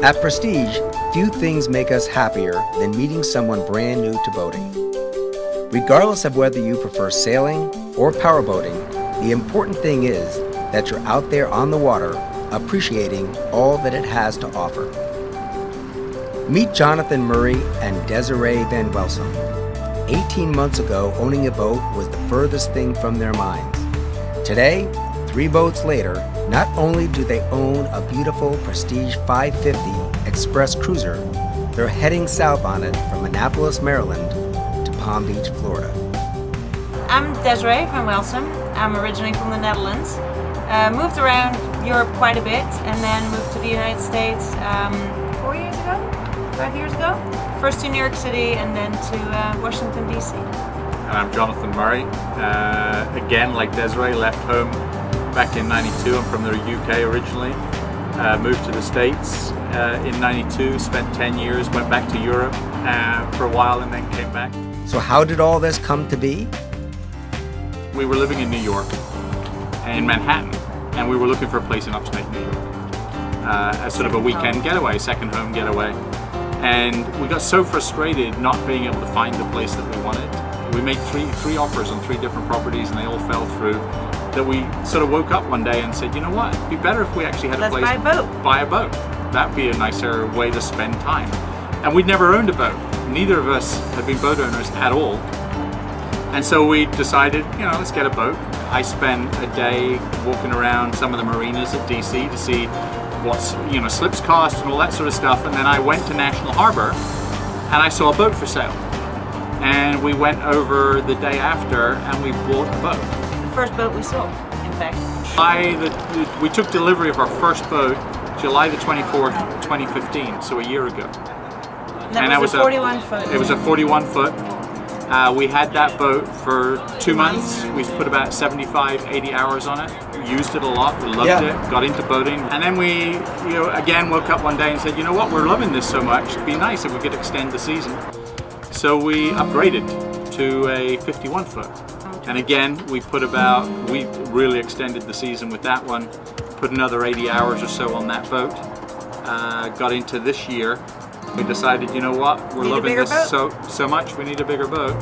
At Prestige, few things make us happier than meeting someone brand new to boating. Regardless of whether you prefer sailing or powerboating, the important thing is that you're out there on the water appreciating all that it has to offer. Meet Jonathan Murray and Desiree Van Welsum. 18 months ago, owning a boat was the furthest thing from their minds. Today, 3 boats later, not only do they own a beautiful Prestige 550 Express Cruiser, they're heading south on it from Annapolis, Maryland to Palm Beach, Florida. I'm Desiree from Welsum. I'm originally from the Netherlands. Moved around Europe quite a bit and then moved to the United States 4 years ago? 5 years ago? First to New York City and then to Washington, D.C. And I'm Jonathan Murray. Again, like Desiree, left home back in '92. I'm from the UK originally. Moved to the States in '92, spent 10 years, went back to Europe for a while and then came back. So how did all this come to be? We were living in New York, in Manhattan, and we were looking for a place in upstate New York. As sort of a weekend getaway, second home getaway. And we got so frustrated not being able to find the place that we wanted. We made three offers on 3 different properties and they all fell through, that we sort of woke up one day and said, you know what, it'd be better if we actually had a place. Let's buy a boat. Buy a boat. That'd be a nicer way to spend time. And we'd never owned a boat. Neither of us had been boat owners at all. And so we decided, you know, let's get a boat. I spent a day walking around some of the marinas at DC to see what's, you know, slips cost and all that sort of stuff. And then I went to National Harbor and I saw a boat for sale. And we went over the day after and we bought a boat. The first boat we sold, in fact. We took delivery of our first boat July the 24th, 2015, so a year ago. And that was a 41 foot. It was a 41 foot. We had that boat for 2 months. We put about 75, 80 hours on it. We used it a lot. We loved it. Got into boating. And then we, you know, again woke up one day and said, you know what, we're loving this so much. It'd be nice if we could extend the season. So we upgraded to a 51 foot. And again, we really extended the season with that one. Put another 80 hours or so on that boat. Got into this year. We decided, you know what, we're loving this so much, we need a bigger boat.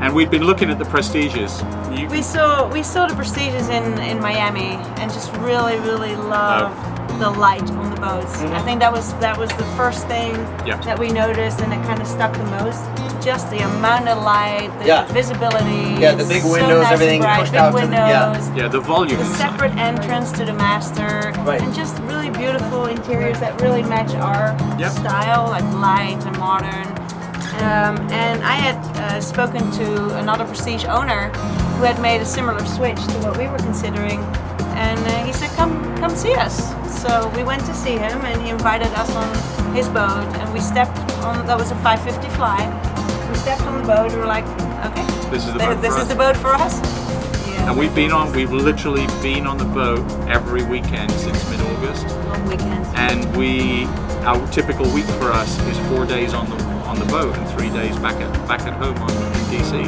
And we'd been looking at the Prestiges. We saw the Prestiges in Miami and just really loved the light on the boats. I think that was the first thing that we noticed, and it kind of stuck the most. Just the amount of light, the visibility. Yeah, the big windows, nice everything pushed out to the volume. The separate entrance to the master, and just really beautiful interiors that really match our style, like light and modern. And I had spoken to another Prestige owner who had made a similar switch to what we were considering, and he said, come see us. So we went to see him and he invited us on his boat, and we stepped on, that was a 550 fly. We stepped on the boat and we're like, okay, this is the boat for us. And we've literally been on the boat every weekend since mid-August. Long weekends. And our typical week for us is 4 days on the boat and 3 days back at home in DC.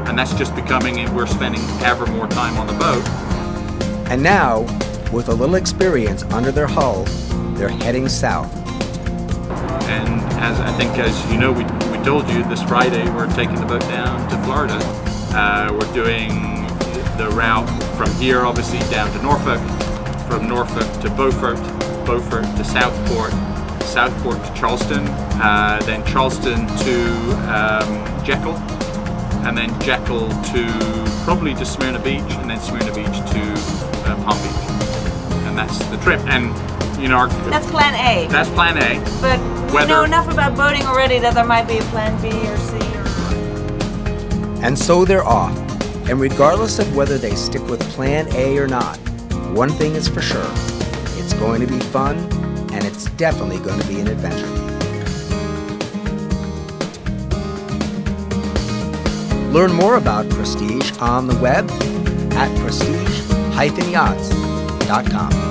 And that's just we're spending ever more time on the boat. And now, with a little experience under their hull, they're heading south. And as you know, we told you this Friday we're taking the boat down to Florida. We're doing the route from here, obviously, down to Norfolk, from Norfolk to Beaufort, Beaufort to Southport, Southport to Charleston, then Charleston to Jekyll, and then Jekyll to probably to Smyrna Beach, and then Smyrna Beach to Palm Beach. And that's the trip. And you know, that's plan A. That's plan A. But we know enough about boating already that there might be a plan B or C. And so they're off. And regardless of whether they stick with plan A or not, one thing is for sure. It's going to be fun, and it's definitely going to be an adventure. Learn more about Prestige on the web at prestige-yachts.com.